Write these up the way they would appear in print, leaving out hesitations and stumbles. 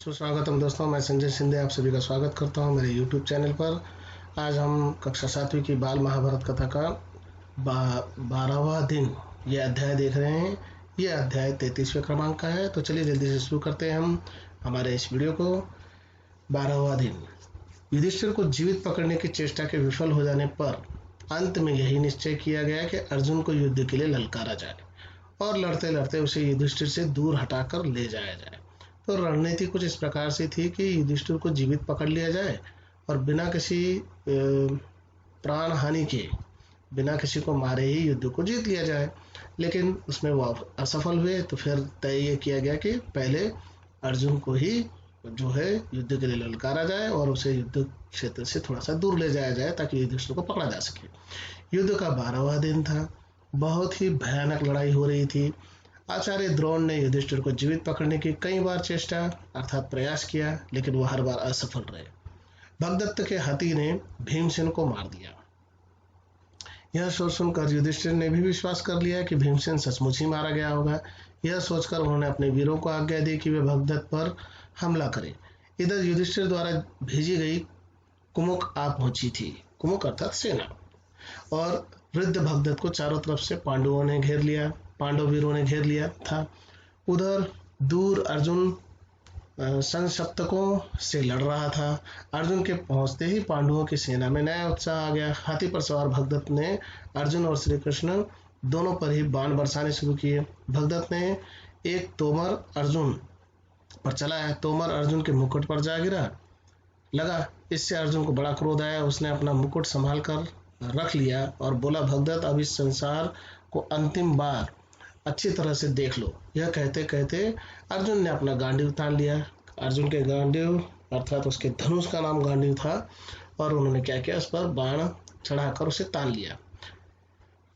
सुस्वागतम दोस्तों, मैं संजय शिंदे आप सभी का स्वागत करता हूं मेरे YouTube चैनल पर। आज हम कक्षा 7वीं की बाल महाभारत कथा का 12वां दिन ये अध्याय देख रहे हैं। ये अध्याय 33वें क्रमांक का है। तो चलिए जल्दी से शुरू करते हैं हम हमारे इस वीडियो को। 12वां दिन। युधिष्ठिर को जीवित पकड़ने की चेष्टा के विफल हो जाने पर अंत में यही निश्चय किया गया कि अर्जुन को युद्ध के लिए ललकारा जाए और लड़ते लड़ते उसे युधिष्ठिर से दूर हटाकर ले जाया जाए। तो रणनीति कुछ इस प्रकार से थी कि युधिष्ठिर को जीवित पकड़ लिया जाए और बिना किसी प्राण हानि के, बिना किसी को मारे ही युद्ध को जीत लिया जाए। लेकिन उसमें वो असफल हुए। तो फिर तय ये किया गया कि पहले अर्जुन को ही जो है युद्ध के लिए ललकारा जाए और उसे युद्ध क्षेत्र से थोड़ा सा दूर ले जाया जाए ताकि युधिष्ठिर को पकड़ा जा सके। युद्ध का 12वां दिन था। बहुत ही भयानक लड़ाई हो रही थी। आचार्य द्रोण ने युधिष्ठिर को जीवित पकड़ने की कई बार चेष्टा अर्थात प्रयास किया, लेकिन वह हर बार असफल रहे। भगदत्त के हाथी ने भीमसेन को मार दिया। यह सोच सुनकर युधिष्ठिर ने भी विश्वास कर लिया कि भीमसेन सचमुच ही मारा गया होगा। यह सोचकर उन्होंने अपने वीरों को आज्ञा दी कि वे भगदत्त पर हमला करें। इधर युधिष्ठिर द्वारा भेजी गई कुमुक आ पहुंची थी। कुमुक अर्थात सेना। और वृद्ध भगदत्त को चारों तरफ से पांडव वीरों ने घेर लिया था। उधर दूर अर्जुन संसप्तकों से लड़ रहा था। अर्जुन के पहुंचते ही पांडवों की सेना में नया उत्साह आ गया। हाथी पर सवार भगदत्त ने अर्जुन और श्री कृष्ण दोनों पर ही बाण बरसाने शुरू किए। भगदत्त ने एक तोमर अर्जुन पर चलाया। तोमर अर्जुन के मुकुट पर जा गिरा लगा। इससे अर्जुन को बड़ा क्रोध आया। उसने अपना मुकुट संभाल कर रख लिया और बोला, भगदत्त, अब इस संसार को अंतिम बार अच्छी तरह से देख लो। यह कहते कहते अर्जुन ने अपना गांडीव तान लिया। अर्जुन के गांडीव अर्थात उसके धनुष का नाम गांडीव था और उन्होंने क्या किया, उस पर बाण चढ़ाकर उसे तान लिया।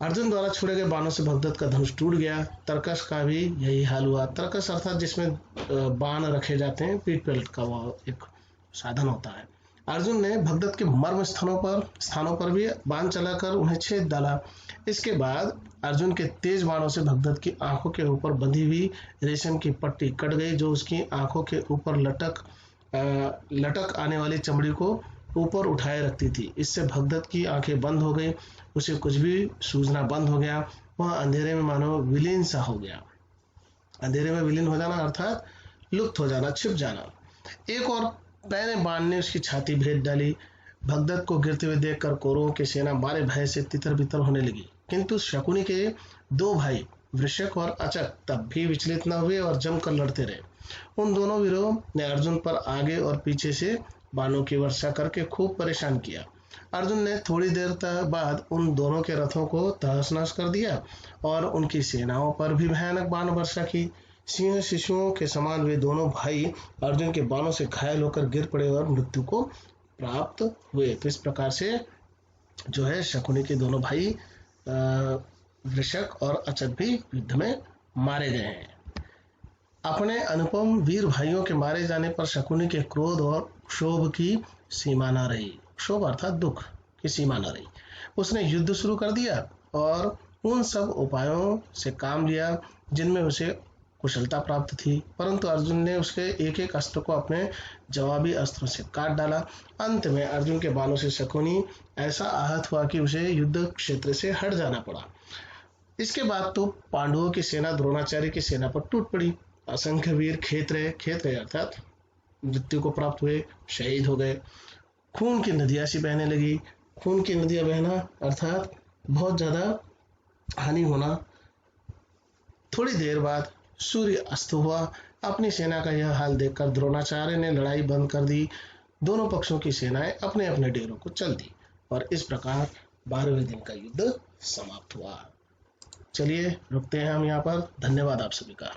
अर्जुन द्वारा छोड़े गए बाणों से भगदत्त का धनुष टूट गया। तरकस का भी यही हाल हुआ। तरकस अर्थात जिसमें बाण रखे जाते हैं, पीठ पलट का वो एक साधन होता है। अर्जुन ने भगदत्त के मर्म स्थानों पर भी बाण चलाकर उन्हें छेद डाला। इसके बाद अर्जुन के तेज बाणों से भगदत्त की आंखों के ऊपर बंधी हुई रेशम की पट्टी कट गई, जो उसकी आंखों के ऊपर लटक आने वाली चमड़ी को ऊपर उठाए रखती थी। इससे भगदत्त की आंखें बंद हो गई। उसे कुछ भी सूझना बंद हो गया। वह अंधेरे में मानो विलीन सा हो गया। अंधेरे में विलीन हो जाना अर्थात लुप्त हो जाना, छिप जाना। एक और पहले बाण ने उसकी छाती भेद डाली। भगदत्त को गिरते हुए देखकर कौरवों की सेना मारे भय से तितर बितर होने लगी। किंतु शकुनी के दो भाई वृषक और अचक तब भी विचलित न हुए और जमकर लड़ते रहे। उन दोनों वीरों ने अर्जुन पर आगे और पीछे से बाणों की वर्षा करके खूब परेशान किया। अर्जुन ने थोड़ी देर बाद उन दोनों के रथों को तहस नहस कर दिया और उनकी सेनाओं पर भी भयानक बाण वर्षा की। सिंह शिशुओं के समान वे दोनों भाई अर्जुन के बाणों से घायल होकर गिर पड़े और मृत्यु को प्राप्त हुए। तो इस प्रकार से जो है शकुनी के दोनों भाई वृषक और अचक भी युद्ध में मारे गए हैं। अपने अनुपम वीर भाइयों के मारे जाने पर शकुनी के क्रोध और क्षोभ की सीमा न रही। क्षोभ अर्थात दुख की सीमा न रही। उसने युद्ध शुरू कर दिया और उन सब उपायों से काम लिया जिनमें उसे कुशलता प्राप्त थी, परंतु अर्जुन ने उसके एक एक अस्त्र को अपने जवाबी अस्त्रों से काट डाला। अंत में अर्जुन के बाणों से शकुनी ऐसा आहत हुआ कि उसे युद्ध क्षेत्र से हट जाना पड़ा। इसके बाद तो पांडवों की सेना द्रोणाचार्य की सेना पर टूट पड़ी। असंख्य वीर खेत अर्थात मृत्यु को प्राप्त हुए, शहीद हो गए। खून की नदियां सी बहने लगी। खून की नदियां बहना अर्थात बहुत ज्यादा हानि होना। थोड़ी देर बाद सूर्य अस्त हुआ। अपनी सेना का यह हाल देखकर द्रोणाचार्य ने लड़ाई बंद कर दी। दोनों पक्षों की सेनाएं अपने अपने डेरों को चल दी और इस प्रकार 12वें दिन का युद्ध समाप्त हुआ। चलिए रुकते हैं हम यहाँ पर। धन्यवाद आप सभी का।